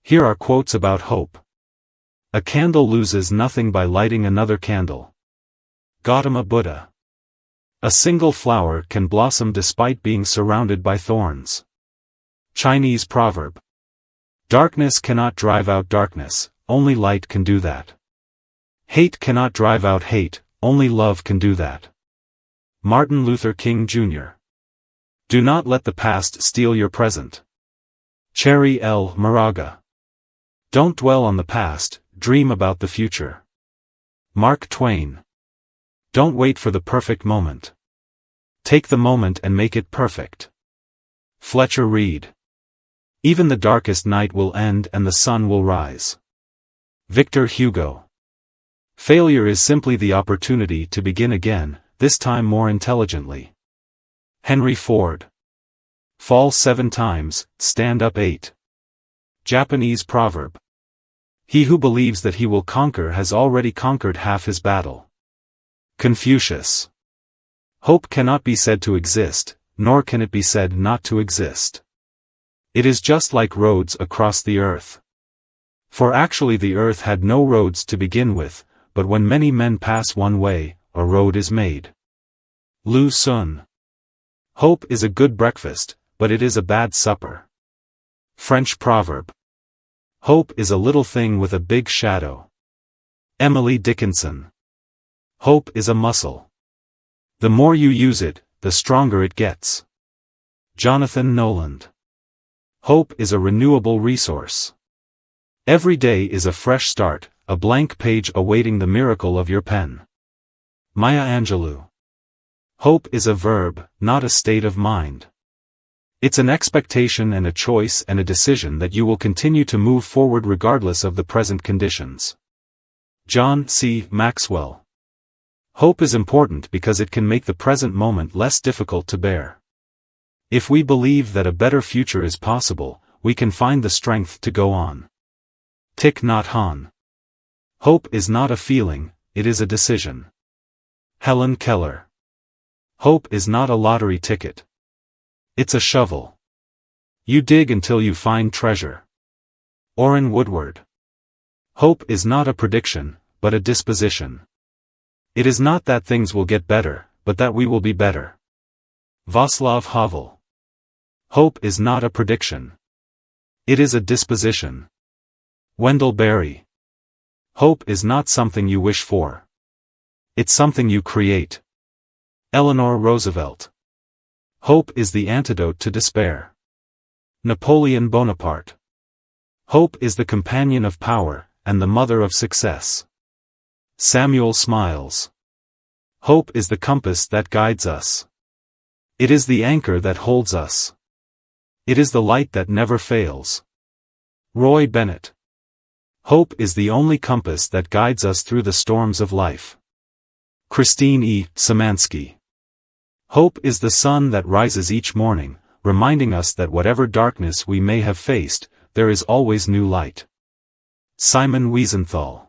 Here are quotes about hope. A candle loses nothing by lighting another candle. Gautama Buddha. A single flower can blossom despite being surrounded by thorns. Chinese proverb. Darkness cannot drive out darkness, only light can do that. Hate cannot drive out hate, only love can do that. Martin Luther King Jr. Do not let the past steal your present. Cherry L. Moraga. Don't dwell on the past, dream about the future. Mark Twain. Don't wait for the perfect moment. Take the moment and make it perfect. Fletcher Reed. Even the darkest night will end and the sun will rise. Victor Hugo. Failure is simply the opportunity to begin again, this time more intelligently. Henry Ford. Fall 7 times, stand up 8. Japanese proverb. He who believes that he will conquer has already conquered half his battle. Confucius. Hope cannot be said to exist, nor can it be said not to exist. It is just like roads across the earth. For actually the earth had no roads to begin with, but when many men pass one way, a road is made. Lu Sun. Hope is a good breakfast, but it is a bad supper. French proverb. Hope is a little thing with a big shadow. Emily Dickinson. Hope is a muscle. The more you use it, the stronger it gets. Jonathan Noland. Hope is a renewable resource. Every day is a fresh start, a blank page awaiting the miracle of your pen. Maya Angelou. Hope is a verb, not a state of mind. It's an expectation and a choice and a decision that you will continue to move forward regardless of the present conditions. John C. Maxwell. Hope is important because it can make the present moment less difficult to bear. If we believe that a better future is possible, we can find the strength to go on. Thich Nhat Hanh. Hope is not a feeling, it is a decision. Helen Keller. Hope is not a lottery ticket. It's a shovel. You dig until you find treasure. Orrin Woodward. Hope is not a prediction, but a disposition. It is not that things will get better, but that we will be better. Václav Havel. Hope is not a prediction. It is a disposition. Wendell Berry. Hope is not something you wish for. It's something you create. Eleanor Roosevelt. Hope is the antidote to despair. Napoleon Bonaparte. Hope is the companion of power, and the mother of success. Samuel Smiles. Hope is the compass that guides us. It is the anchor that holds us. It is the light that never fails. Roy Bennett. Hope is the only compass that guides us through the storms of life. Christine E. Szymanski. Hope is the sun that rises each morning, reminding us that whatever darkness we may have faced, there is always new light. Simon Wiesenthal.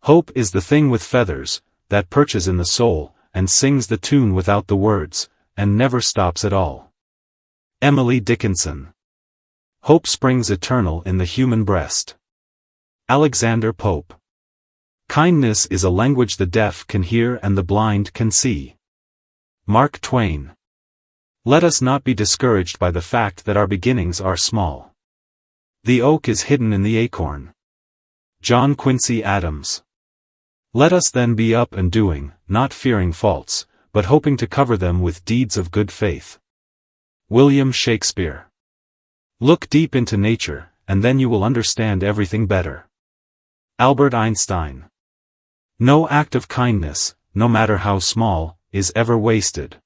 Hope is the thing with feathers, that perches in the soul, and sings the tune without the words, and never stops at all. Emily Dickinson. Hope springs eternal in the human breast. Alexander Pope. Kindness is a language the deaf can hear and the blind can see. Mark Twain. Let us not be discouraged by the fact that our beginnings are small. The oak is hidden in the acorn. John Quincy Adams. Let us then be up and doing, not fearing faults, but hoping to cover them with deeds of good faith. William Shakespeare. Look deep into nature, and then you will understand everything better. Albert Einstein. No act of kindness, no matter how small, is ever wasted.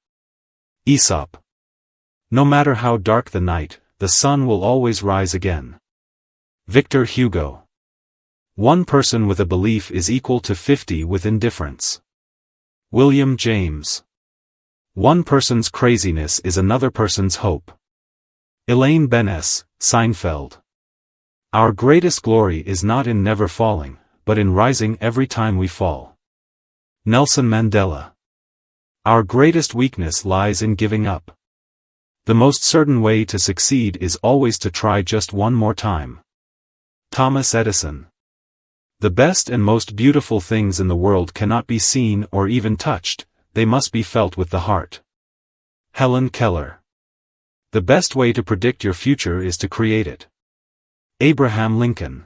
Aesop. No matter how dark the night, the sun will always rise again. Victor Hugo. One person with a belief is equal to 50 with indifference. William James. One person's craziness is another person's hope. Elaine Benes, Seinfeld. Our greatest glory is not in never falling, but in rising every time we fall. Nelson Mandela. Our greatest weakness lies in giving up. The most certain way to succeed is always to try just one more time. Thomas Edison. The best and most beautiful things in the world cannot be seen or even touched, they must be felt with the heart. Helen Keller. The best way to predict your future is to create it. Abraham Lincoln.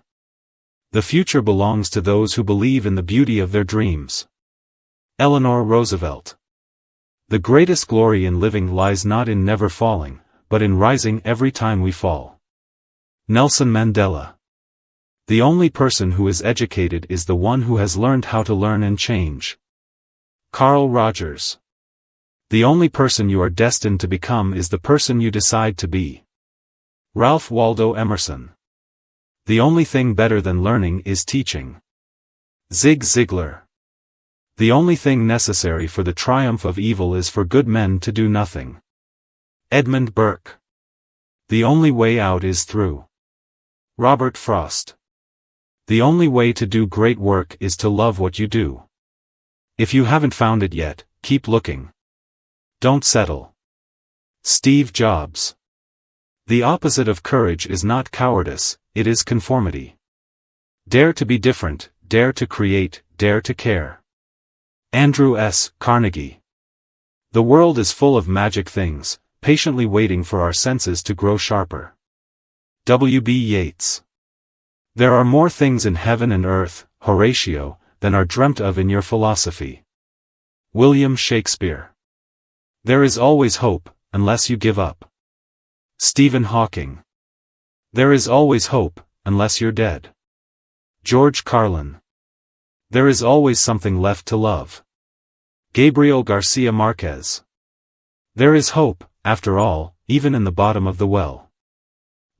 The future belongs to those who believe in the beauty of their dreams. Eleanor Roosevelt. The greatest glory in living lies not in never falling, but in rising every time we fall. Nelson Mandela. The only person who is educated is the one who has learned how to learn and change. Carl Rogers. The only person you are destined to become is the person you decide to be. Ralph Waldo Emerson. The only thing better than learning is teaching. Zig Ziglar. The only thing necessary for the triumph of evil is for good men to do nothing. Edmund Burke. The only way out is through. Robert Frost. The only way to do great work is to love what you do. If you haven't found it yet, keep looking. Don't settle. Steve Jobs. The opposite of courage is not cowardice, it is conformity. Dare to be different, dare to create, dare to care. Andrew S. Carnegie. The world is full of magic things, patiently waiting for our senses to grow sharper. W. B. Yeats. There are more things in heaven and earth, Horatio, than are dreamt of in your philosophy. William Shakespeare. There is always hope, unless you give up. Stephen Hawking. There is always hope, unless you're dead. George Carlin. There is always something left to love. Gabriel Garcia Marquez. There is hope, after all, even in the bottom of the well.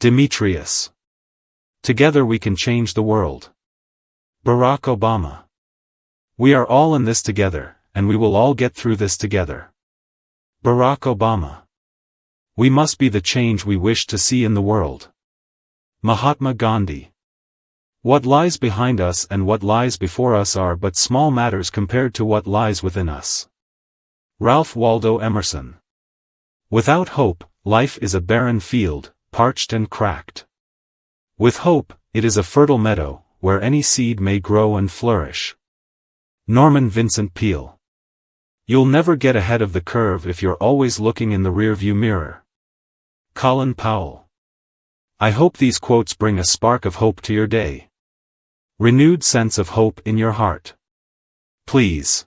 Demetrius. Together we can change the world. Barack Obama. We are all in this together, and we will all get through this together. Barack Obama. We must be the change we wish to see in the world. Mahatma Gandhi. What lies behind us and what lies before us are but small matters compared to what lies within us. Ralph Waldo Emerson. Without hope, life is a barren field, parched and cracked. With hope, it is a fertile meadow, where any seed may grow and flourish. Norman Vincent Peale. You'll never get ahead of the curve if you're always looking in the rearview mirror. Colin Powell. I hope these quotes bring a spark of hope to your day. Renewed sense of hope in your heart. Please.